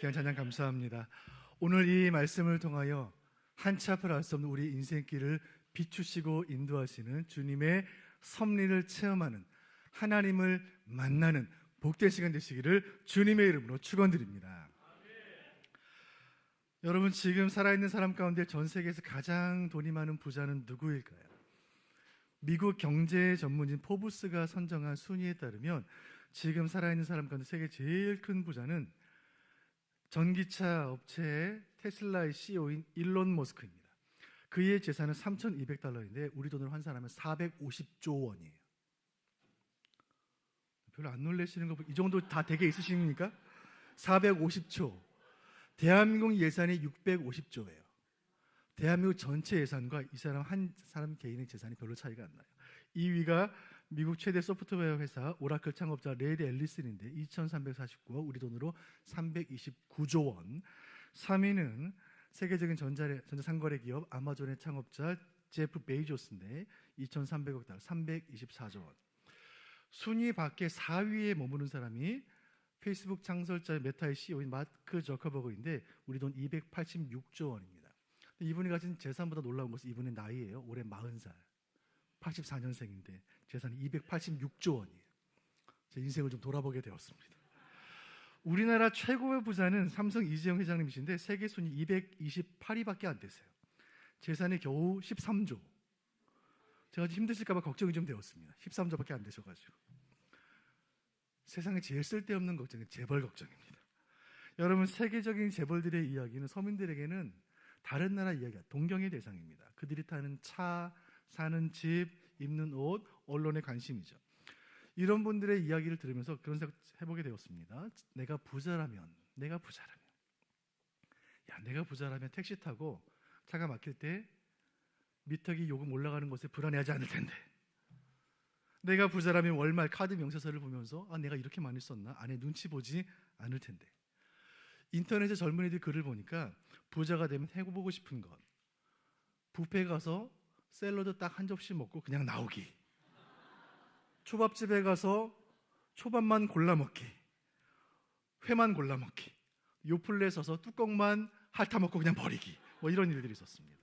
귀한 찬양 감사합니다. 오늘 이 말씀을 통하여 한치 앞을 알 수 없는 우리 인생길을 비추시고 인도하시는 주님의 섭리를 체험하는, 하나님을 만나는 복된 시간 되시기를 주님의 이름으로 축원드립니다. 여러분, 지금 살아있는 사람 가운데 전 세계에서 가장 돈이 많은 부자는 누구일까요? 미국 경제 전문인 포브스가 선정한 순위에 따르면 지금 살아있는 사람 가운데 세계 제일 큰 부자는 전기차 업체의 테슬라의 CEO인 일론 머스크입니다. 그의 재산은 $3,200인데 우리 돈으로 환산하면 450조 원이에요. 별로 안 놀라시는 거, 이 정도 다 되게 있으십니까? 450조. 대한민국 예산이 650조예요. 대한민국 전체 예산과 이 사람 한 사람 개인의 재산이 별로 차이가 안 나요. 2위가 미국 최대 소프트웨어 회사 오라클 창업자 레리 앨리슨인데 2,349억, 우리 돈으로 329조 원. 3위는 세계적인 전자상거래 기업 아마존의 창업자 제프 베이조스인데 2,300억 달러, 324조 원. 순위 밖에 4위에 머무는 사람이 페이스북 창설자 메타의 CEO인 마크 저커버그인데 우리 돈 286조 원입니다. 이분이 가진 재산보다 놀라운 것은 이분의 나이예요. 올해 40살, 84년생인데 재산이 286조 원이에요. 제 인생을 좀 돌아보게 되었습니다. 우리나라 최고의 부자는 삼성 이재용 회장님이신데 세계 순위 228위밖에 안 되세요. 재산이 겨우 13조. 제가 힘드실까 봐 걱정이 좀 되었습니다. 13조밖에 안 되셔가지고. 세상에 제일 쓸데없는 걱정이 재벌 걱정입니다. 여러분, 세계적인 재벌들의 이야기는 서민들에게는 다른 나라 이야기가 동경의 대상입니다. 그들이 타는 차, 사는 집, 입는 옷, 언론의 관심이죠. 이런 분들의 이야기를 들으면서 그런 생각 해보게 되었습니다. 내가 부자라면 내가 부자라면 택시 타고 차가 막힐 때 미터기 요금 올라가는 것에 불안해하지 않을 텐데, 내가 부자라면 월말 카드 명세서를 보면서 내가 이렇게 많이 썼나? 안에 눈치 보지 않을 텐데. 인터넷에 젊은이들 글을 보니까 부자가 되면 해보고 싶은 것, 뷔페 가서 샐러드 딱 한 접시 먹고 그냥 나오기, 초밥집에 가서 초밥만 골라 먹기, 회만 골라 먹기, 요플레 서서 뚜껑만 핥아 먹고 그냥 버리기, 이런 일들이 있었습니다.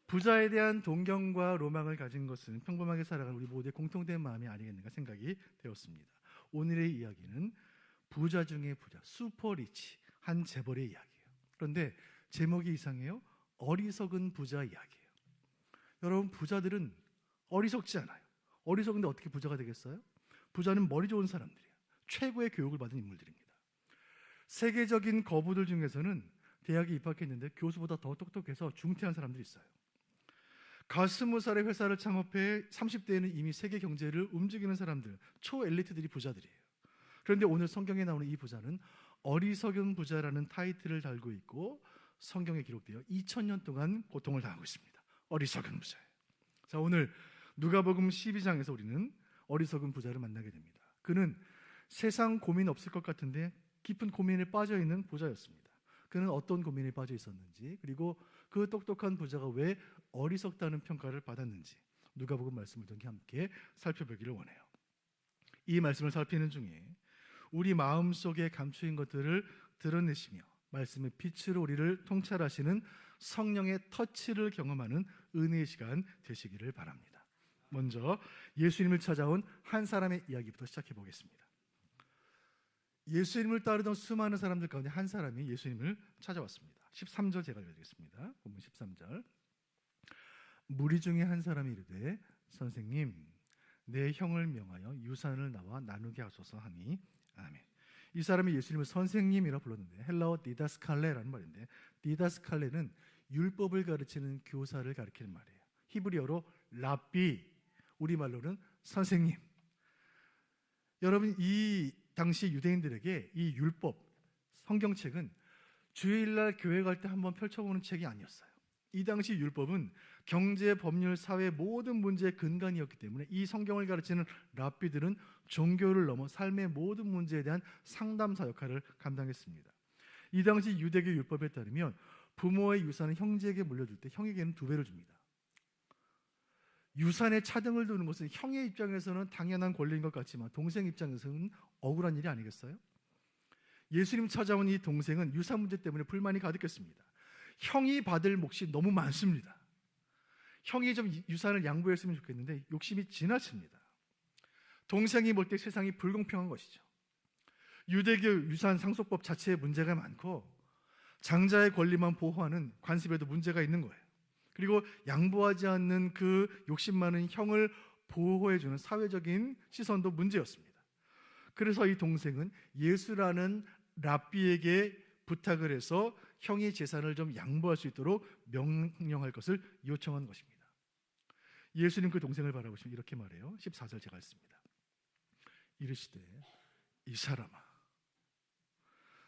부자에 대한 동경과 로망을 가진 것은 평범하게 살아가는 우리 모두의 공통된 마음이 아니겠는가 생각이 되었습니다. 오늘의 이야기는 부자 중의 부자, 슈퍼리치, 한 재벌의 이야기예요. 그런데 제목이 이상해요. 어리석은 부자 이야기예요. 여러분, 부자들은 어리석지 않아요. 어리석은데 어떻게 부자가 되겠어요? 부자는 머리 좋은 사람들이에요. 최고의 교육을 받은 인물들입니다. 세계적인 거부들 중에서는 대학에 입학했는데 교수보다 더 똑똑해서 중퇴한 사람들이 있어요. 갓 20살에 회사를 창업해 30대에는 이미 세계 경제를 움직이는 사람들, 초엘리트들이 부자들이에요. 그런데 오늘 성경에 나오는 이 부자는 어리석은 부자라는 타이틀을 달고 있고 성경에 기록되어 2000년 동안 고통을 당하고 있습니다. 어리석은 부자예요. 자, 오늘 누가복음 12장에서 우리는 어리석은 부자를 만나게 됩니다. 그는 세상 고민 없을 것 같은데 깊은 고민에 빠져 있는 부자였습니다. 그는 어떤 고민에 빠져 있었는지, 그리고 그 똑똑한 부자가 왜 어리석다는 평가를 받았는지 누가복음 말씀을 통해 함께 살펴보기를 원해요. 이 말씀을 살피는 중에 우리 마음속에 감추인 것들을 드러내시며 말씀의 빛으로 우리를 통찰하시는 성령의 터치를 경험하는 은혜의 시간 되시기를 바랍니다. 먼저 예수님을 찾아온 한 사람의 이야기부터 시작해 보겠습니다. 예수님을 따르던 수많은 사람들 가운데 한 사람이 예수님을 찾아왔습니다. 13절 제가 읽겠습니다. 본문 13절. 무리 중에 한 사람이 이르되 선생님, 내 형을 명하여 유산을 나와 나누게 하소서 하니 아멘. 이 사람이 예수님을 선생님이라 불렀는데 헬라어 디다스칼레라는 말인데, 디다스칼레는 율법을 가르치는 교사를 가리키는 말이에요. 히브리어로 랍비, 우리말로는 선생님. 여러분, 이 당시 유대인들에게 이 율법, 성경책은 주일날 교회 갈 때 한번 펼쳐보는 책이 아니었어요. 이 당시 율법은 경제, 법률, 사회 모든 문제의 근간이었기 때문에 이 성경을 가르치는 랍비들은 종교를 넘어 삶의 모든 문제에 대한 상담사 역할을 감당했습니다. 이 당시 유대교 율법에 따르면 부모의 유산을 형제에게 물려줄 때 형에게는 2배를 줍니다. 유산에 차등을 두는 것은 형의 입장에서는 당연한 권리인 것 같지만 동생 입장에서는 억울한 일이 아니겠어요? 예수님 찾아온 이 동생은 유산 문제 때문에 불만이 가득했습니다. 형이 받을 몫이 너무 많습니다. 형이 좀 유산을 양보했으면 좋겠는데 욕심이 지나칩니다. 동생이 볼 때 세상이 불공평한 것이죠. 유대교 유산 상속법 자체에 문제가 많고 장자의 권리만 보호하는 관습에도 문제가 있는 거예요. 그리고 양보하지 않는 그 욕심 많은 형을 보호해주는 사회적인 시선도 문제였습니다. 그래서 이 동생은 예수라는 랍비에게 부탁을 해서 형의 재산을 좀 양보할 수 있도록 명령할 것을 요청한 것입니다. 예수님 그 동생을 바라보시면 이렇게 말해요. 14절 제가 읽습니다. 이르시되 이 사람아,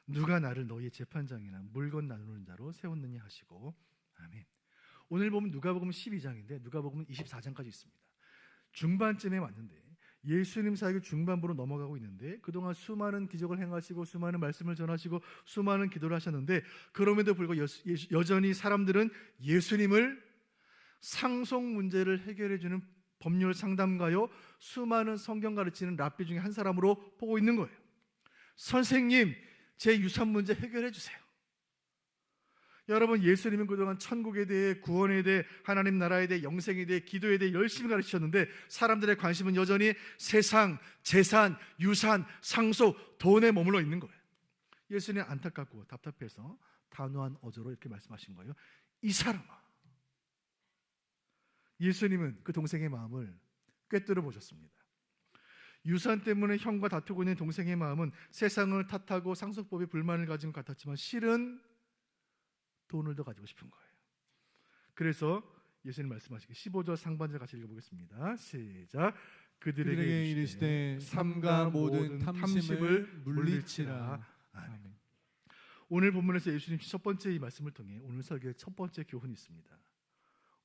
누가 나를 너희의 재판장이나 물건 나누는 자로 세웠느냐 하시고. 아멘. 오늘 보면 누가복음 12장인데 누가복음 24장까지 있습니다. 중반쯤에 왔는데 예수님 사역의 중반부로 넘어가고 있는데 그동안 수많은 기적을 행하시고 수많은 말씀을 전하시고 수많은 기도를 하셨는데 그럼에도 불구하고 여전히 사람들은 예수님을 상속 문제를 해결해주는 법률 상담가요, 수많은 성경 가르치는 랍비 중에 한 사람으로 보고 있는 거예요. 선생님, 제 유산 문제 해결해 주세요. 여러분, 예수님은 그동안 천국에 대해, 구원에 대해, 하나님 나라에 대해, 영생에 대해, 기도에 대해 열심히 가르치셨는데 사람들의 관심은 여전히 세상, 재산, 유산, 상속, 돈에 머물러 있는 거예요. 예수님 안타깝고 답답해서 단호한 어조로 이렇게 말씀하신 거예요. 이 사람아. 예수님은 그 동생의 마음을 꿰뚫어 보셨습니다. 유산 때문에 형과 다투고 있는 동생의 마음은 세상을 탓하고 상속법에 불만을 가진 것 같았지만 실은 돈을 더 가지고 싶은 거예요. 그래서 예수님 말씀하시기 15절 상반절 같이 읽어보겠습니다. 시작. 그들에게 이르시되 삼가 모든 탐심을 물리치라. 아멘. 오늘 본문에서 예수님 첫 번째 이 말씀을 통해 오늘 설교의 첫 번째 교훈이 있습니다.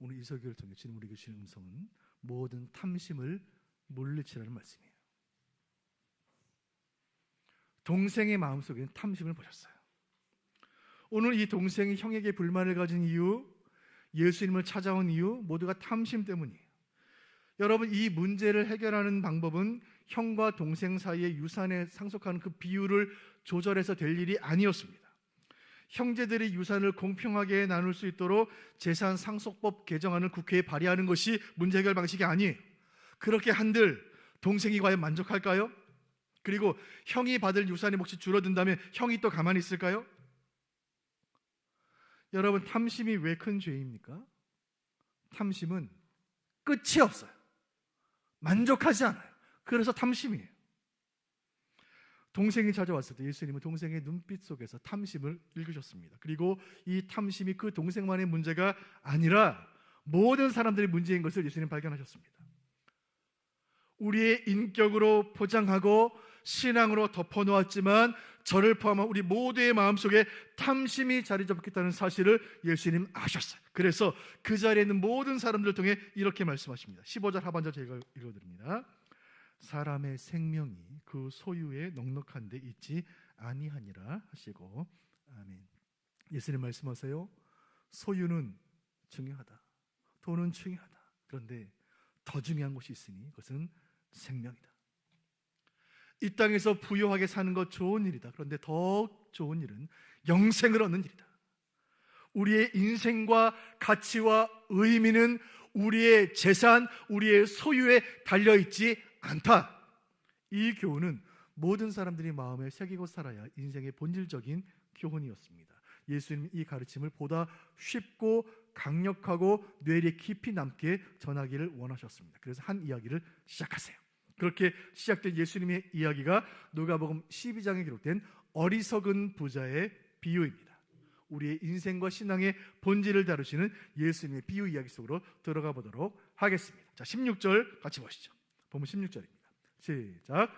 오늘 이 설교를 통해 주님 우리에게 주시는 음성은 모든 탐심을 물리치라는 말씀이에요. 동생의 마음속에는 탐심을 보셨어요. 오늘 이 동생이 형에게 불만을 가진 이유, 예수님을 찾아온 이유 모두가 탐심 때문이에요. 여러분, 이 문제를 해결하는 방법은 형과 동생 사이의 유산에 상속하는 그 비율을 조절해서 될 일이 아니었습니다. 형제들이 유산을 공평하게 나눌 수 있도록 재산 상속법 개정안을 국회에 발의하는 것이 문제 해결 방식이 아니에요. 그렇게 한들 동생이 과연 만족할까요? 그리고 형이 받을 유산의 몫이 줄어든다면 형이 또 가만히 있을까요? 여러분, 탐심이 왜 큰 죄입니까? 탐심은 끝이 없어요. 만족하지 않아요. 그래서 탐심이에요. 동생이 찾아왔을 때 예수님은 동생의 눈빛 속에서 탐심을 읽으셨습니다. 그리고 이 탐심이 그 동생만의 문제가 아니라 모든 사람들의 문제인 것을 예수님 발견하셨습니다. 우리의 인격으로 포장하고 신앙으로 덮어놓았지만 저를 포함한 우리 모두의 마음속에 탐심이 자리 잡겠다는 사실을 예수님 아셨어요. 그래서 그 자리에 있는 모든 사람들을 통해 이렇게 말씀하십니다. 15절 하반절 제가 읽어드립니다. 사람의 생명이 그 소유에 넉넉한 데 있지 아니하니라 하시고. 아멘. 예수님 말씀하세요. 소유는 중요하다. 돈은 중요하다. 그런데 더 중요한 것이 있으니 그것은 생명이다. 이 땅에서 부유하게 사는 것 좋은 일이다. 그런데 더 좋은 일은 영생을 얻는 일이다. 우리의 인생과 가치와 의미는 우리의 재산, 우리의 소유에 달려있지 않다. 이 교훈은 모든 사람들이 마음에 새기고 살아야 인생의 본질적인 교훈이었습니다. 예수님 이 가르침을 보다 쉽고 강력하고 뇌리에 깊이 남게 전하기를 원하셨습니다. 그래서 한 이야기를 시작하세요. 그렇게 시작된 예수님의 이야기가 누가복음 12장에 기록된 어리석은 부자의 비유입니다. 우리의 인생과 신앙의 본질을 다루시는 예수님의 비유 이야기 속으로 들어가 보도록 하겠습니다. 자, 16절 같이 보시죠. 보면 16절입니다. 시작.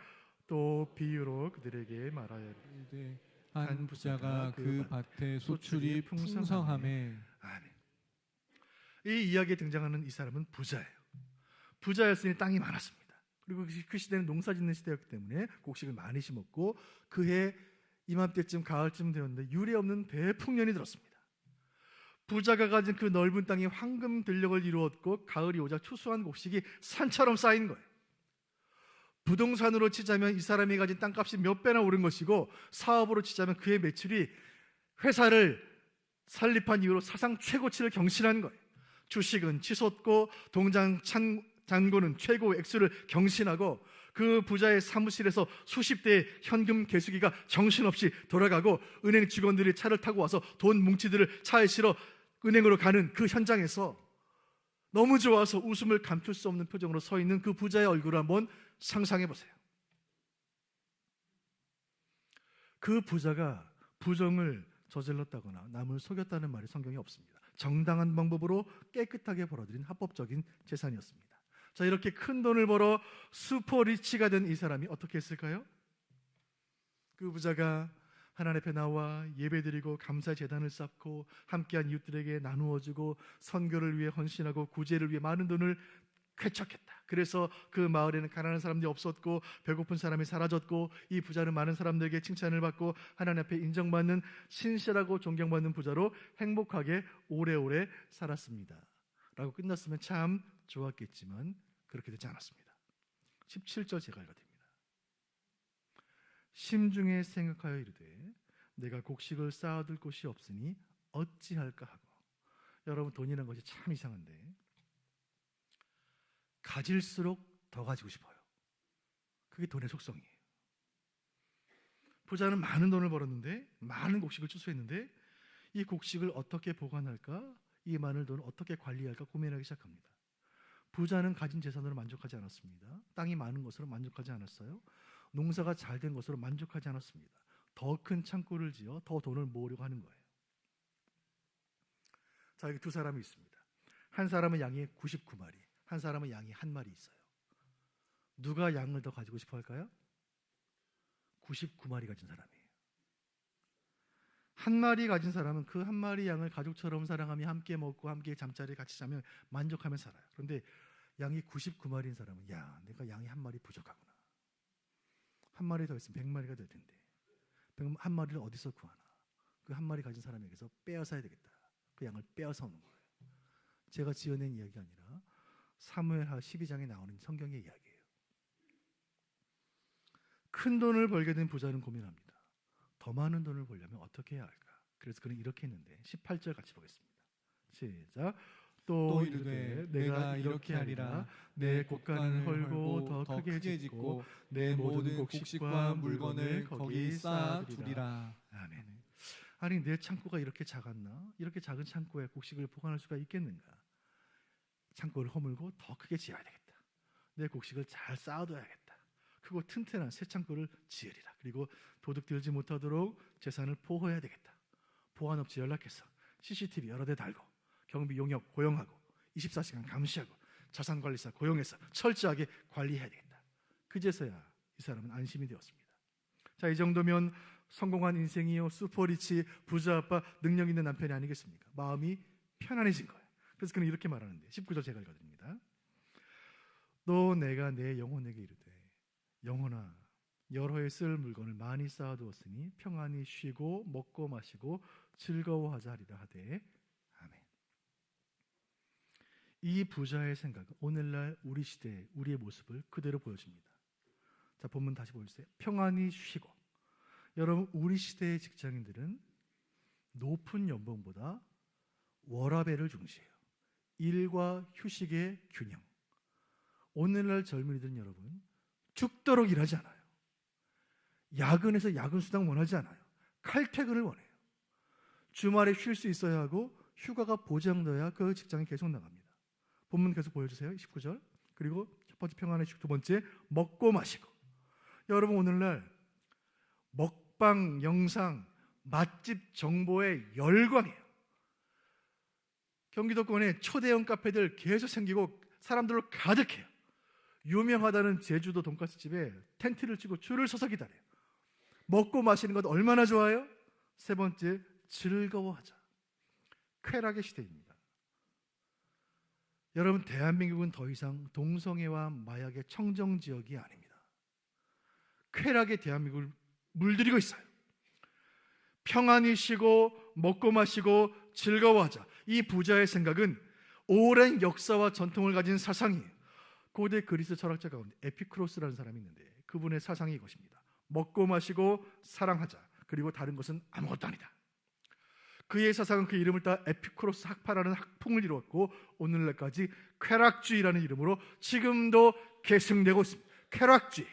또 비유로 그들에게 말하여 이르되 한 부자가 그 밭에 소출이 풍성함에. 아멘. 이 이야기에 등장하는 이 사람은 부자예요. 부자였으니 땅이 많았습니다. 그리고 그 시대는 농사 짓는 시대였기 때문에 곡식을 많이 심었고 그해 이맘때쯤 가을쯤 되었는데 유례없는 대풍년이 들었습니다. 부자가 가진 그 넓은 땅이 황금 들녘을 이루었고 가을이 오자 추수한 곡식이 산처럼 쌓인 거예요. 부동산으로 치자면 이 사람이 가진 땅값이 몇 배나 오른 것이고, 사업으로 치자면 그의 매출이 회사를 설립한 이후로 사상 최고치를 경신한 거예요. 주식은 치솟고 동장 잔고는 최고 액수를 경신하고, 그 부자의 사무실에서 수십 대의 현금 개수기가 정신없이 돌아가고, 은행 직원들이 차를 타고 와서 돈 뭉치들을 차에 실어 은행으로 가는 그 현장에서 너무 좋아서 웃음을 감출 수 없는 표정으로 서 있는 그 부자의 얼굴을 한번 상상해 보세요. 그 부자가 부정을 저질렀다거나 남을 속였다는 말이 성경에 없습니다. 정당한 방법으로 깨끗하게 벌어들인 합법적인 재산이었습니다. 자, 이렇게 큰 돈을 벌어 슈퍼리치가 된 이 사람이 어떻게 했을까요? 그 부자가 하나님 앞에 나와 예배드리고 감사의 제단을 쌓고 함께한 이웃들에게 나누어주고 선교를 위해 헌신하고 구제를 위해 많은 돈을 쾌척했다. 그래서 그 마을에는 가난한 사람들이 없었고 배고픈 사람이 사라졌고, 이 부자는 많은 사람들에게 칭찬을 받고 하나님 앞에 인정받는 신실하고 존경받는 부자로 행복하게 오래오래 살았습니다 라고 끝났으면 참 좋았겠지만 그렇게 되지 않았습니다. 17절 제가 읽어드립니다. 심중에 생각하여 이르되 내가 곡식을 쌓아둘 곳이 없으니 어찌할까 하고. 여러분, 돈이라는 것이 참 이상한데 가질수록 더 가지고 싶어요. 그게 돈의 속성이에요. 부자는 많은 돈을 벌었는데 많은 곡식을 추수했는데 이 곡식을 어떻게 보관할까, 이 많은 돈을 어떻게 관리할까 고민하기 시작합니다. 부자는 가진 재산으로 만족하지 않았습니다. 땅이 많은 것으로 만족하지 않았어요. 농사가 잘 된 것으로 만족하지 않았습니다. 더 큰 창고를 지어 더 돈을 모으려고 하는 거예요. 자, 여기 두 사람이 있습니다. 한 사람은 양이 99마리, 한 사람은 양이 한 마리 있어요. 누가 양을 더 가지고 싶어 할까요? 99마리 가진 사람이에요. 한 마리 가진 사람은 그 한 마리 양을 가족처럼 사랑하며 함께 먹고 함께 잠자리에 같이 자면 만족하며 살아요. 그런데 양이 99마리인 사람은, 야, 내가 양이 한 마리 부족하구나. 한 마리 더 있으면 100마리가 될 텐데 한 마리를 어디서 구하나. 그 한 마리 가진 사람에게서 빼앗아야 되겠다. 그 양을 빼앗아 오는 거예요. 제가 지어낸 이야기가 아니라 사무엘하 12장에 나오는 성경의 이야기예요. 큰 돈을 벌게 된 부자는 고민합니다. 더 많은 돈을 벌려면 어떻게 해야 할까? 그래서 그는 이렇게 했는데 18절 같이 보겠습니다. 시작. 또 이르되 내가 이렇게 하리라. 내 곳간을 헐고 더 크게 짓고 내 모든 곡식과 물건을 거기 쌓아두리라. 아멘. 아니, 내 창고가 이렇게 작았나? 이렇게 작은 창고에 곡식을 보관할 수가 있겠는가? 창고를 허물고 더 크게 지어야 되겠다. 내 곡식을 잘 쌓아둬야겠다. 크고 튼튼한 새 창고를 지으리라. 그리고 도둑 들지 못하도록 재산을 보호해야 되겠다. 보안업체 연락해서 CCTV 여러 대 달고 경비 용역 고용하고 24시간 감시하고 자산관리사 고용해서 철저하게 관리해야 되겠다. 그제서야 이 사람은 안심이 되었습니다. 자, 이 정도면 성공한 인생이요, 슈퍼리치 부자 아빠, 능력 있는 남편이 아니겠습니까? 마음이 편안해진 거예요. 그래서 그는 이렇게 말하는데 19절 제가 읽어드립니다. 또 내가 내 영혼에게 이르되 영혼아, 여러 해 쓸 물건을 많이 쌓아두었으니 평안히 쉬고 먹고 마시고 즐거워하자 하리라 하되. 아멘. 이 부자의 생각은 오늘날 우리 시대의 우리의 모습을 그대로 보여줍니다. 자, 본문 다시 보여주세요. 평안히 쉬고. 여러분, 우리 시대의 직장인들은 높은 연봉보다 워라밸을 중시해요. 일과 휴식의 균형. 오늘날 젊은이들은 여러분 죽도록 일하지 않아요. 야근해서 야근 수당 원하지 않아요. 칼퇴근을 원해요. 주말에 쉴 수 있어야 하고 휴가가 보장돼야 그 직장에 계속 나갑니다. 본문 계속 보여주세요. 19절. 그리고 첫 번째 평안의 휴식, 두 번째 먹고 마시고. 여러분, 오늘날 먹방 영상 맛집 정보에 열광해요. 경기도권에 초대형 카페들 계속 생기고 사람들로 가득해요. 유명하다는 제주도 돈가스 집에 텐트를 치고 줄을 서서 기다려요. 먹고 마시는 것 얼마나 좋아요? 세 번째, 즐거워하자. 쾌락의 시대입니다. 여러분, 대한민국은 더 이상 동성애와 마약의 청정지역이 아닙니다. 쾌락의 대한민국을 물들이고 있어요. 평안히 쉬고 먹고 마시고 즐거워하자. 이 부자의 생각은 오랜 역사와 전통을 가진 사상이에요. 고대 그리스 철학자 가운데 에피쿠로스라는 사람이 있는데 그분의 사상이 이것입니다. 먹고 마시고 사랑하자. 그리고 다른 것은 아무것도 아니다. 그의 사상은 그 이름을 따 에피쿠로스 학파라는 학풍을 이루었고 오늘날까지 쾌락주의라는 이름으로 지금도 계승되고 있습니다. 쾌락주의.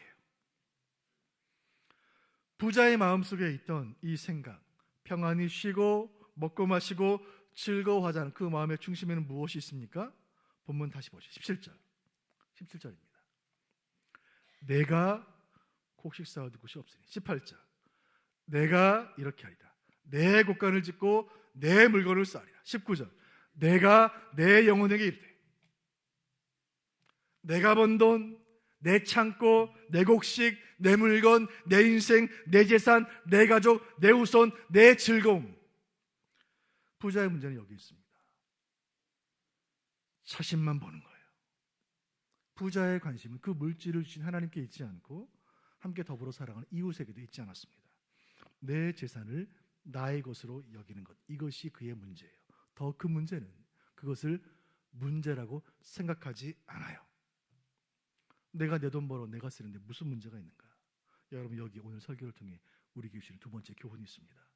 부자의 마음속에 있던 이 생각, 평안히 쉬고 먹고 마시고 즐거워하자는 그 마음의 중심에는 무엇이 있습니까? 본문 다시 보시죠. 17절입니다. 내가 곡식 쌓아둘 곳이 없으니. 18절. 내가 이렇게 하리라. 내 곡간을 짓고 내 물건을 쌓으리라. 19절. 내가 내 영혼에게 이르되 내가 번 돈, 내 창고, 내 곡식, 내 물건, 내 인생, 내 재산, 내 가족, 내 우선, 내 즐거움. 부자의 문제는 여기 있습니다. 자신만 보는 거예요. 부자의 관심은 그 물질을 주신 하나님께 있지 않고 함께 더불어 살아가는 이웃에게도 있지 않았습니다. 내 재산을 나의 것으로 여기는 것, 이것이 그의 문제예요. 더 큰 문제는 그것을 문제라고 생각하지 않아요. 내가 내 돈 벌어 내가 쓰는데 무슨 문제가 있는가? 여러분, 여기 오늘 설교를 통해 우리에게 주시는 두 번째 교훈이 있습니다.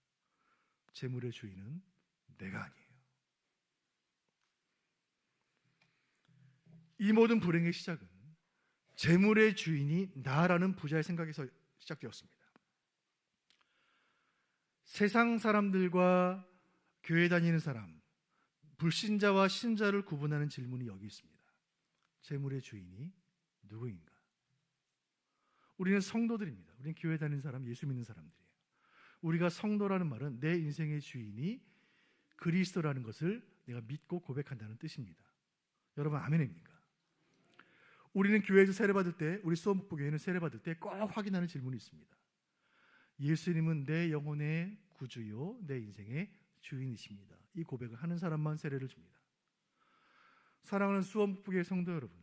재물의 주인은 내가 아니에요. 이 모든 불행의 시작은 재물의 주인이 나라는 부자의 생각에서 시작되었습니다. 세상 사람들과 교회 다니는 사람, 불신자와 신자를 구분하는 질문이 여기 있습니다. 재물의 주인이 누구인가? 우리는 성도들입니다. 우리는 교회 다니는 사람, 예수 믿는 사람들이에요. 우리가 성도라는 말은 내 인생의 주인이 그리스도라는 것을 내가 믿고 고백한다는 뜻입니다. 여러분, 아멘입니까? 우리는 교회에서 세례받을 때, 우리 수원북부교회는 세례받을 때 꼭 확인하는 질문이 있습니다. 예수님은 내 영혼의 구주요, 내 인생의 주인이십니다. 이 고백을 하는 사람만 세례를 줍니다. 사랑하는 수원북부교회 성도 여러분,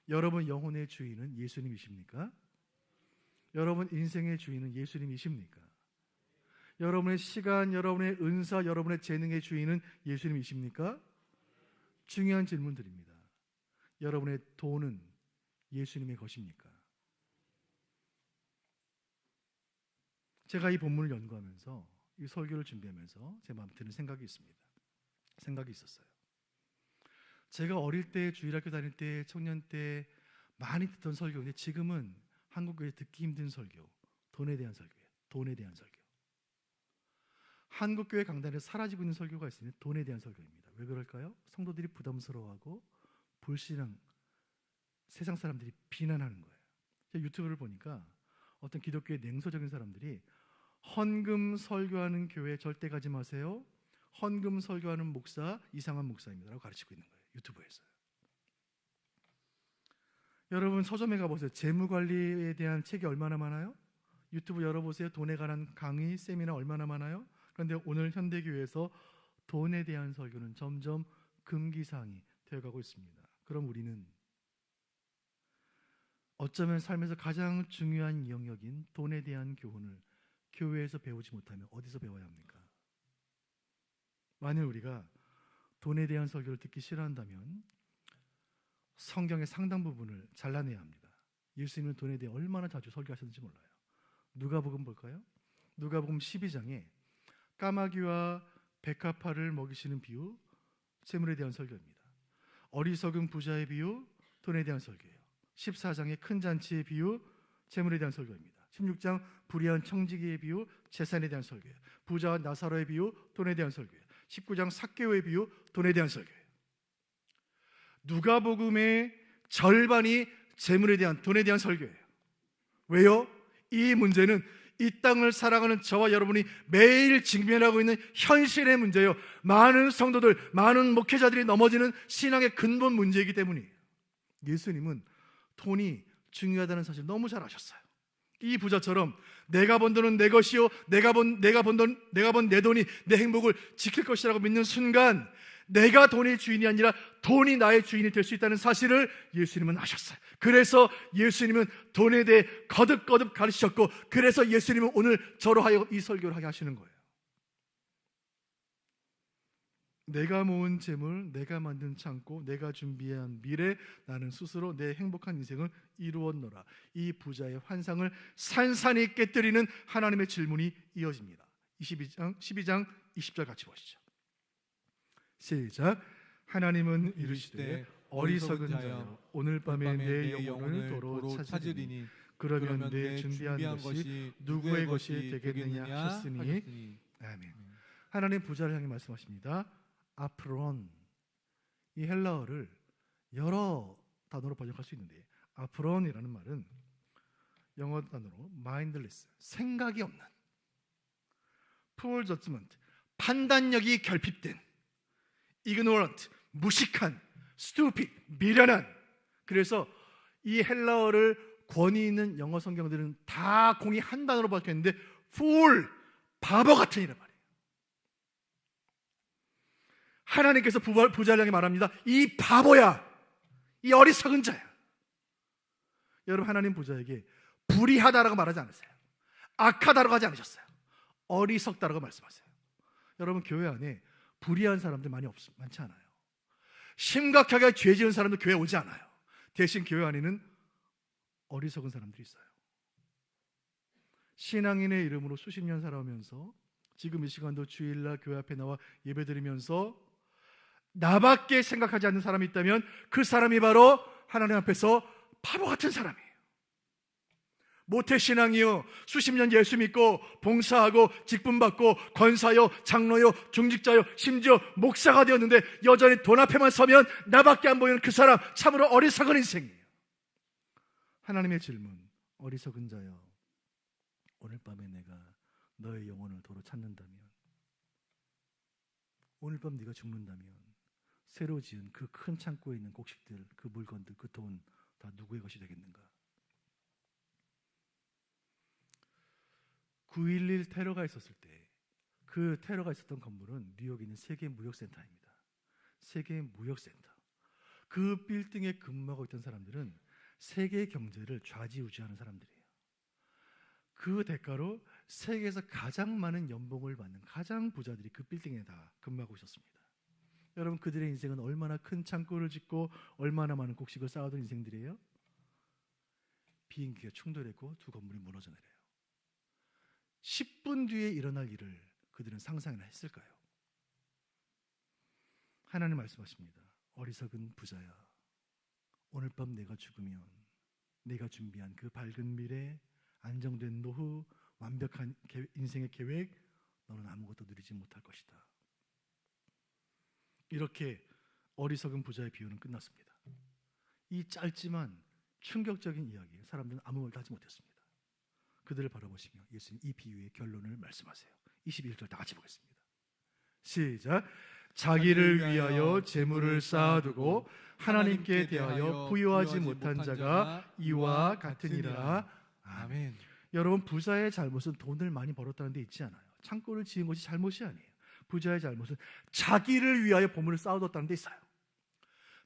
여러분 영혼의 주인은 예수님이십니까? 여러분 인생의 주인은 예수님이십니까? 여러분의 시간, 여러분의 은사, 여러분의 재능의 주인은 예수님이십니까? 중요한 질문들입니다. 여러분의 돈은 예수님의 것입니까? 제가 이 본문을 연구하면서 이 설교를 준비하면서 제 마음에 드는 생각이 있었어요. 제가 어릴 때, 주일학교 다닐 때, 청년 때 많이 듣던 설교인데 지금은 한국교회 듣기 힘든 설교, 돈에 대한 설교예요. 돈에 대한 설교. 한국교회 강단에 사라지고 있는 설교가 있으니 돈에 대한 설교입니다. 왜 그럴까요? 성도들이 부담스러워하고 불신앙, 세상 사람들이 비난하는 거예요. 제가 유튜브를 보니까 어떤 기독교의 냉소적인 사람들이 헌금 설교하는 교회 절대 가지 마세요. 헌금 설교하는 목사 이상한 목사입니다 라고 가르치고 있는 거예요. 유튜브에서요. 여러분 서점에 가보세요. 재무관리에 대한 책이 얼마나 많아요? 유튜브 열어보세요. 돈에 관한 강의, 세미나 얼마나 많아요? 그런데 오늘 현대교회에서 돈에 대한 설교는 점점 금기사항이 되어가고 있습니다. 그럼 우리는 어쩌면 삶에서 가장 중요한 영역인 돈에 대한 교훈을 교회에서 배우지 못하면 어디서 배워야 합니까? 만일 우리가 돈에 대한 설교를 듣기 싫어한다면 성경의 상당 부분을 잘라내야 합니다. 예수님은 돈에 대해 얼마나 자주 설교하셨는지 몰라요. 누가복음 볼까요? 누가복음 12장에 까마귀와 백합화를 먹이시는 비유, 재물에 대한 설교입니다. 어리석은 부자의 비유, 돈에 대한 설교예요. 14장의 큰 잔치의 비유, 재물에 대한 설교입니다. 16장 불의한 청지기의 비유, 재산에 대한 설교예요. 부자와 나사로의 비유, 돈에 대한 설교예요. 19장 삭개오의 비유, 돈에 대한 설교예요. 누가복음의 절반이 재물에 대한, 돈에 대한 설교예요. 왜요? 이 문제는 이 땅을 살아가는 저와 여러분이 매일 직면하고 있는 현실의 문제예요. 많은 성도들, 많은 목회자들이 넘어지는 신앙의 근본 문제이기 때문이에요. 예수님은 돈이 중요하다는 사실 너무 잘 아셨어요. 이 부자처럼 내가 번 돈은 내 것이요, 내가 번 내 돈이 내 행복을 지킬 것이라고 믿는 순간 내가 돈의 주인이 아니라 돈이 나의 주인이 될 수 있다는 사실을 예수님은 아셨어요. 그래서 예수님은 돈에 대해 거듭거듭 가르치셨고, 그래서 예수님은 오늘 저로 하여 이 설교를 하게 하시는 거예요. 내가 모은 재물, 내가 만든 창고, 내가 준비한 미래, 나는 스스로 내 행복한 인생을 이루었노라. 이 부자의 환상을 산산히 깨뜨리는 하나님의 질문이 이어집니다. 12장 20절 같이 보시죠. 시작. 하나님은 이르시되 어리석은 자여 오늘 밤에 내 영혼을 도로 찾으리니 그러면 내 준비한 것이 누구의 것이 되겠느냐 하셨으니. 아멘. 하나님 부자를 향해 말씀하십니다. 아프론, 이 헬라어를 여러 단어로 번역할 수 있는데 아프론이라는 말은 영어 단어로 mindless, 생각이 없는, poor judgment, 판단력이 결핍된, ignorant, 무식한, stupid, 미련한. 그래서 이 헬라어를 권위 있는 영어 성경들은 다 공이 한 단어로 바뀌었는데 fool, 바보 같은 이란 말이에요. 하나님께서 부자를 향해 말합니다. 이 바보야, 이 어리석은 자야. 여러분, 하나님 부자에게 불의하다라고 말하지 않으세요. 악하다라고 하지 않으셨어요. 어리석다라고 말씀하세요. 여러분, 교회 안에 불의한 사람들 많지 않아요. 심각하게 죄 지은 사람들 교회 오지 않아요. 대신 교회 안에는 어리석은 사람들이 있어요. 신앙인의 이름으로 수십 년 살아오면서 지금 이 시간도 주일날 교회 앞에 나와 예배드리면서 나밖에 생각하지 않는 사람이 있다면 그 사람이 바로 하나님 앞에서 바보 같은 사람이에요. 모태신앙이요, 수십 년 예수 믿고 봉사하고 직분받고 권사요, 장로요, 중직자요, 심지어 목사가 되었는데 여전히 돈 앞에만 서면 나밖에 안 보이는 그 사람, 참으로 어리석은 인생이에요. 하나님의 질문, 어리석은 자여 오늘 밤에 내가 너의 영혼을 도로 찾는다면, 오늘 밤 네가 죽는다면 새로 지은 그 큰 창고에 있는 곡식들, 그 물건들, 그 돈 다 누구의 것이 되겠는가? 9.11 테러가 있었을 때 그 테러가 있었던 건물은 뉴욕에 있는 세계무역센터입니다. 세계무역센터. 그 빌딩에 근무하고 있던 사람들은 세계 경제를 좌지우지하는 사람들이에요. 그 대가로 세계에서 가장 많은 연봉을 받는 가장 부자들이 그 빌딩에 다 근무하고 있었습니다. 여러분, 그들의 인생은 얼마나 큰 창고를 짓고 얼마나 많은 곡식을 쌓아둔 인생들이에요? 비행기가 충돌했고 두 건물이 무너져 내려요. 10분 뒤에 일어날 일을 그들은 상상이나 했을까요? 하나님 말씀하십니다. 어리석은 부자야, 오늘 밤 내가 죽으면 내가 준비한 그 밝은 미래, 안정된 노후, 완벽한 인생의 계획, 너는 아무것도 누리지 못할 것이다. 이렇게 어리석은 부자의 비유는 끝났습니다. 이 짧지만 충격적인 이야기, 사람들은 아무 말도 하지 못했습니다. 그들을 바라보시며 예수님 이 비유의 결론을 말씀하세요. 21절 다 같이 보겠습니다. 시작. 자기를 위하여 재물을 쌓아두고 하나님께 대하여 부유하지 못한 자가 이와 같으니라. 아멘. 여러분, 부자의 잘못은 돈을 많이 벌었다는 데 있지 않아요. 창고를 지은 것이 잘못이 아니에요. 부자의 잘못은 자기를 위하여 보물을 쌓아뒀다는 데 있어요.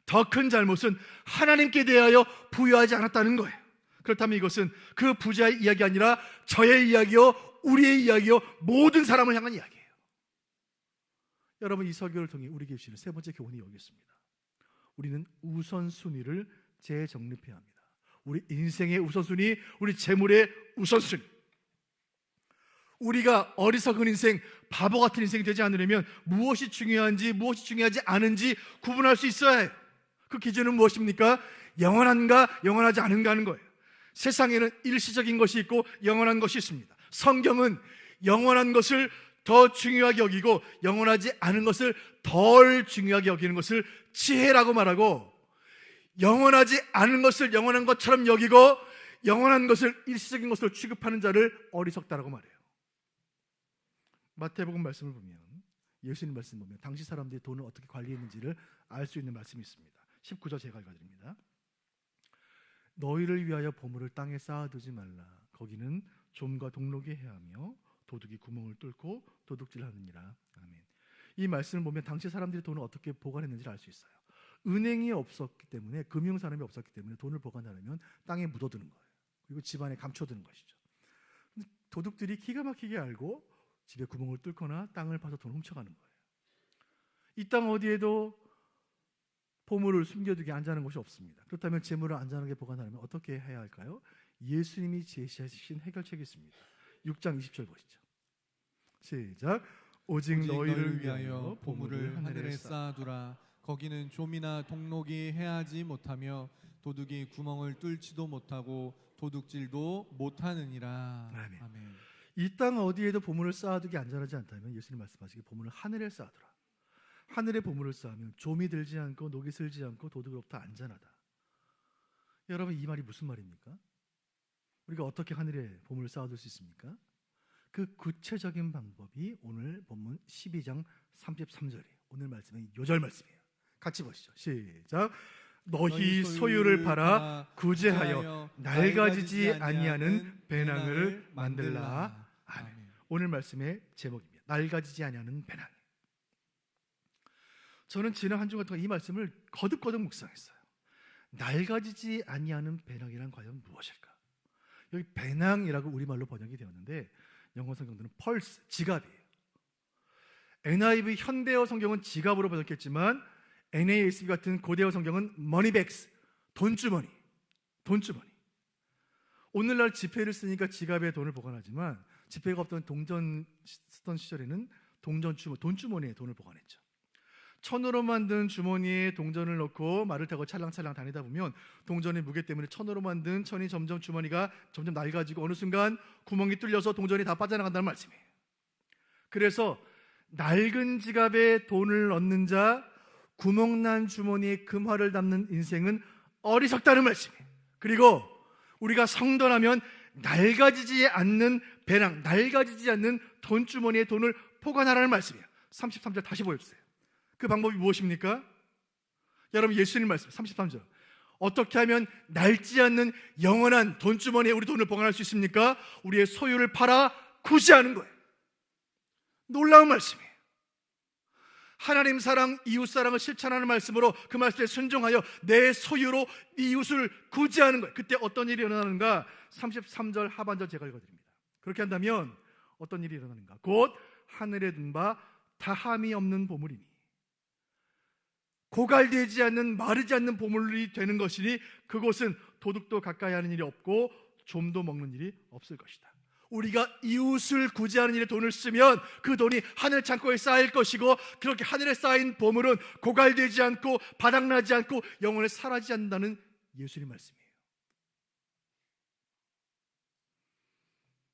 더 큰 잘못은 하나님께 대하여 부유하지 않았다는 거예요. 그렇다면 이것은 그 부자의 이야기 아니라 저의 이야기요, 우리의 이야기요, 모든 사람을 향한 이야기예요. 여러분, 이 설교를 통해 우리 교회는 세 번째 교훈이 여기 있습니다. 우리는 우선순위를 재정립해야 합니다. 우리 인생의 우선순위, 우리 재물의 우선순위. 우리가 어리석은 인생, 바보 같은 인생이 되지 않으려면 무엇이 중요한지 무엇이 중요하지 않은지 구분할 수 있어야 해요. 그 기준은 무엇입니까? 영원한가 영원하지 않은가 하는 거예요. 세상에는 일시적인 것이 있고 영원한 것이 있습니다. 성경은 영원한 것을 더 중요하게 여기고 영원하지 않은 것을 덜 중요하게 여기는 것을 지혜라고 말하고, 영원하지 않은 것을 영원한 것처럼 여기고 영원한 것을 일시적인 것으로 취급하는 자를 어리석다라고 말해요. 마태복음 말씀을 보면, 예수님 말씀을 보면 당시 사람들이 돈을 어떻게 관리했는지를 알 수 있는 말씀이 있습니다. 19절 제가 읽어드립니다. 너희를 위하여 보물을 땅에 쌓아두지 말라. 거기는 좀과 동록이 해하며 도둑이 구멍을 뚫고 도둑질하느니라. 아멘. 이 말씀을 보면 당시 사람들이 돈을 어떻게 보관했는지를 알 수 있어요. 은행이 없었기 때문에, 금융산업이 없었기 때문에 돈을 보관하려면 땅에 묻어두는 거예요. 그리고 집안에 감춰두는 것이죠. 도둑들이 기가 막히게 알고 집에 구멍을 뚫거나 땅을 파서 돈을 훔쳐가는 거예요. 이 땅 어디에도 보물을 숨겨두게 안전한 곳이 없습니다. 그렇다면 재물을 안전하게 보관하려면 어떻게 해야 할까요? 예수님이 제시하신 해결책이 있습니다. 6장 20절 보시죠. 시작. 오직 너희를 위하여 보물을 하늘에 쌓아두라. 거기는 좀이나 동록이 해하지 못하며 도둑이 구멍을 뚫지도 못하고 도둑질도 못하느니라. 아멘. 아멘. 이 땅 어디에도 보물을 쌓아두기 안전하지 않다면 예수님 말씀하시기 보물을 하늘에 쌓아두라. 하늘에 보물을 쌓으면 좀이 들지 않고 녹이 슬지 않고 도둑으로부터 안전하다. 여러분, 이 말이 무슨 말입니까? 우리가 어떻게 하늘에 보물을 쌓아둘 수 있습니까? 그 구체적인 방법이 오늘 본문 12장 33절이에요. 오늘 말씀은 요절 말씀이에요. 같이 보시죠. 시작. 너희 소유를 팔아 구제하여 낡아지지 아니하는 배낭을 만들라. 아멘. 오늘 말씀의 제목입니다. 낡아지지 아니하는 배낭. 저는 지난 한 주간 동안 이 말씀을 거듭거듭 묵상했어요. 낡아지지 아니하는 배낭이란 과연 무엇일까? 여기 배낭이라고 우리말로 번역이 되었는데 영어 성경들은 펄스, 지갑이에요. NIV 현대어 성경은 지갑으로 번역했지만 NASB 같은 고대어 성경은 머니백스, 돈주머니. 오늘날 지폐를 쓰니까 지갑에 돈을 보관하지만 지폐가 없던 동전 쓰던 시절에는 돈주머니에 돈을 보관했죠. 천으로 만든 주머니에 동전을 넣고 말을 타고 찰랑찰랑 다니다 보면 동전의 무게 때문에 천으로 만든 천이 점점 주머니가 점점 낡아지고 어느 순간 구멍이 뚫려서 동전이 다 빠져나간다는 말씀이에요. 그래서 낡은 지갑에 돈을 넣는 자, 구멍난 주머니에 금화를 담는 인생은 어리석다는 말씀이에요. 그리고 우리가 성도라면 낡아지지 않는 배낭, 낡아지지 않는 돈주머니에 돈을 보관하라는 말씀이에요. 33절 다시 보여주세요. 그 방법이 무엇입니까? 여러분, 예수님 말씀 33절. 어떻게 하면 낡지 않는 영원한 돈주머니에 우리 돈을 보관할 수 있습니까? 우리의 소유를 팔아 구제하는 거예요. 놀라운 말씀이에요. 하나님 사랑, 이웃 사랑을 실천하는 말씀으로 그 말씀에 순종하여 내 소유로 이웃을 구제하는 거예요. 그때 어떤 일이 일어나는가? 33절 하반절 제가 읽어드립니다. 그렇게 한다면 어떤 일이 일어나는가? 곧 하늘에 둔 바 다함이 없는 보물이니 고갈되지 않는 마르지 않는 보물이 되는 것이니 그곳은 도둑도 가까이 하는 일이 없고 좀도 먹는 일이 없을 것이다. 우리가 이웃을 구제하는 일에 돈을 쓰면 그 돈이 하늘 창고에 쌓일 것이고 그렇게 하늘에 쌓인 보물은 고갈되지 않고 바닥나지 않고 영원에 사라지지 않는다는 예수님 말씀이에요.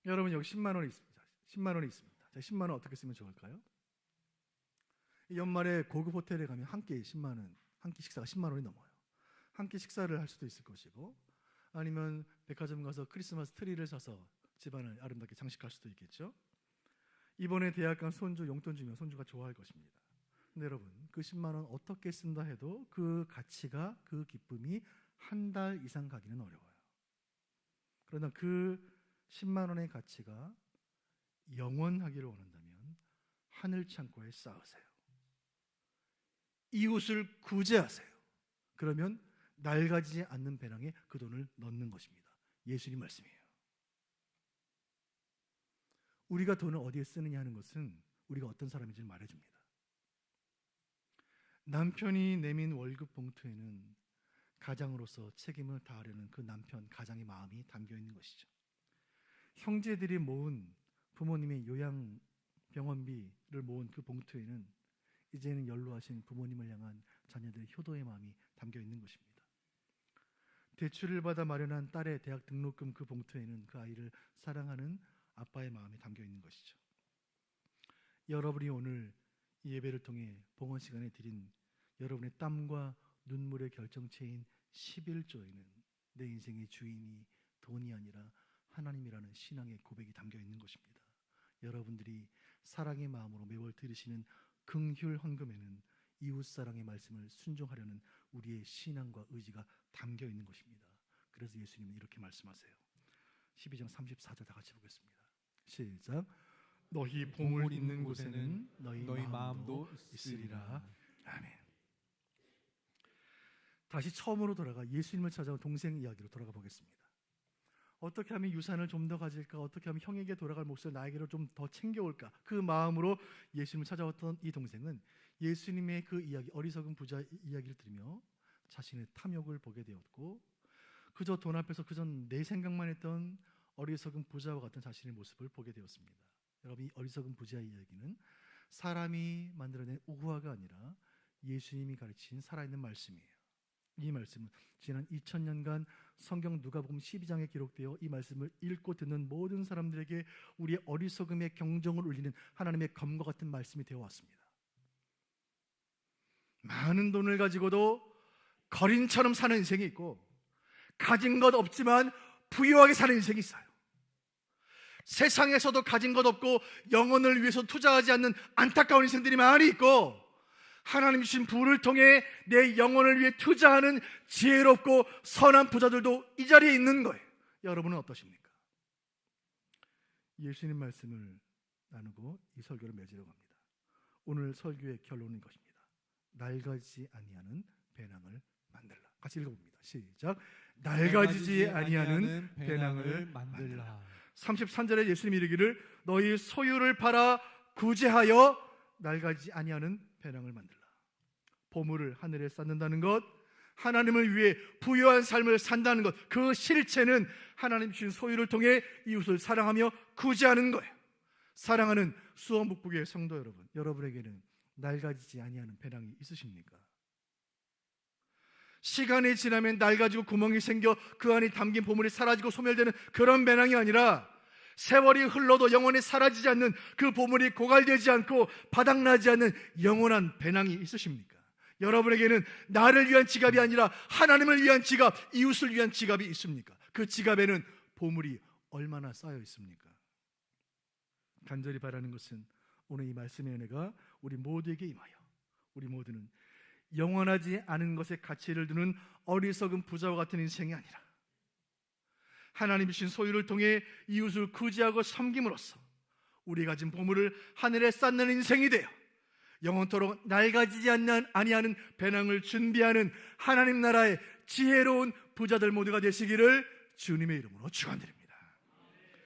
여러분, 여기 10만 원이 있습니다. 10만 원이 있습니다. 자, 10만 원 어떻게 쓰면 좋을까요? 연말에 고급 호텔에 가면 한 끼 10만 원, 한 끼 식사가 10만 원이 넘어요. 한 끼 식사를 할 수도 있을 것이고 아니면 백화점 가서 크리스마스 트리를 사서 집안을 아름답게 장식할 수도 있겠죠. 이번에 대학 간 손주 용돈 주면 손주가 좋아할 것입니다. 근데 여러분, 그 10만 원 어떻게 쓴다 해도 그 가치가, 그 기쁨이 한 달 이상 가기는 어려워요. 그러나 그 10만 원의 가치가 영원하기를 원한다면 하늘 창고에 쌓으세요. 이웃을 구제하세요. 그러면 낡아지지 않는 배낭에 그 돈을 넣는 것입니다. 예수님 말씀이에요. 우리가 돈을 어디에 쓰느냐 하는 것은 우리가 어떤 사람인지를 말해줍니다. 남편이 내민 월급 봉투에는 가장으로서 책임을 다하려는 그 남편, 가장의 마음이 담겨 있는 것이죠. 형제들이 모은 부모님의 요양병원비를 모은 그 봉투에는 이제는 연로하신 부모님을 향한 자녀들의 효도의 마음이 담겨 있는 것입니다. 대출을 받아 마련한 딸의 대학 등록금 그 봉투에는 그 아이를 사랑하는 아빠의 마음이 담겨 있는 것이죠. 여러분이 오늘 이 예배를 통해 봉헌 시간에 드린 여러분의 땀과 눈물의 결정체인 11조에는 내 인생의 주인이 돈이 아니라 하나님이라는 신앙의 고백이 담겨 있는 것입니다. 여러분들이 사랑의 마음으로 매월 들으시는 긍휼 헌금에는 이웃사랑의 말씀을 순종하려는 우리의 신앙과 의지가 담겨 있는 것입니다. 그래서 예수님은 이렇게 말씀하세요. 12장 34절 다 같이 보겠습니다. 시작. 너희 보물 있는 곳에는 너희 마음도 있으리라. 아멘. 다시 처음으로 돌아가 예수님을 찾아온 동생 이야기로 돌아가 보겠습니다. 어떻게 하면 유산을 좀 더 가질까? 어떻게 하면 형에게 돌아갈 몫을 나에게로 좀 더 챙겨올까? 그 마음으로 예수님을 찾아왔던 이 동생은 예수님의 그 이야기, 어리석은 부자 이야기를 들으며 자신의 탐욕을 보게 되었고, 그저 돈 앞에서 그저 내 생각만 했던 어리석은 부자와 같은 자신의 모습을 보게 되었습니다. 여러분, 이 어리석은 부자의 이야기는 사람이 만들어낸 우화가 아니라 예수님이 가르친 살아있는 말씀이에요. 이 말씀은 지난 2000년간 성경 누가복음 12장에 기록되어 이 말씀을 읽고 듣는 모든 사람들에게 우리의 어리석음의 경종을 울리는 하나님의 검과 같은 말씀이 되어 왔습니다. 많은 돈을 가지고도 거린처럼 사는 인생이 있고, 가진 것 없지만 부유하게 사는 인생이 있어요. 세상에서도 가진 것 없고 영혼을 위해서 투자하지 않는 안타까운 인생들이 많이 있고, 하나님 주신 부를 통해 내 영혼을 위해 투자하는 지혜롭고 선한 부자들도 이 자리에 있는 거예요. 여러분은 어떠십니까? 예수님 말씀을 나누고 이 설교를 맺으려고 합니다. 오늘 설교의 결론은 이것입니다. 낡아지지 아니하는 배낭을 만들라. 같이 읽어봅니다. 시작. 낡아지지 아니하는 배낭을 만들라. 33절에 예수님이 이르기를 너희 소유를 팔아 구제하여 낡아지지 아니하는 배낭을 만들라. 보물을 하늘에 쌓는다는 것, 하나님을 위해 부유한 삶을 산다는 것, 그 실체는 하나님 주신 소유를 통해 이웃을 사랑하며 구제하는 거예요. 사랑하는 수원북부교회 성도 여러분, 여러분에게는 낡아지지 아니하는 배낭이 있으십니까? 시간이 지나면 낡아지고 구멍이 생겨 그 안에 담긴 보물이 사라지고 소멸되는 그런 배낭이 아니라, 세월이 흘러도 영원히 사라지지 않는 그 보물이 고갈되지 않고 바닥나지 않는 영원한 배낭이 있으십니까? 여러분에게는 나를 위한 지갑이 아니라 하나님을 위한 지갑, 이웃을 위한 지갑이 있습니까? 그 지갑에는 보물이 얼마나 쌓여 있습니까? 간절히 바라는 것은 오늘 이 말씀의 은혜가 우리 모두에게 임하여 우리 모두는 영원하지 않은 것에 가치를 두는 어리석은 부자와 같은 인생이 아니라 하나님 주신 소유를 통해 이웃을 구제하고 섬김으로써 우리 가진 보물을 하늘에 쌓는 인생이 되어 영원토록 낡아지지 아니하는 배낭을 준비하는 하나님 나라의 지혜로운 부자들 모두가 되시기를 주님의 이름으로 축원드립니다.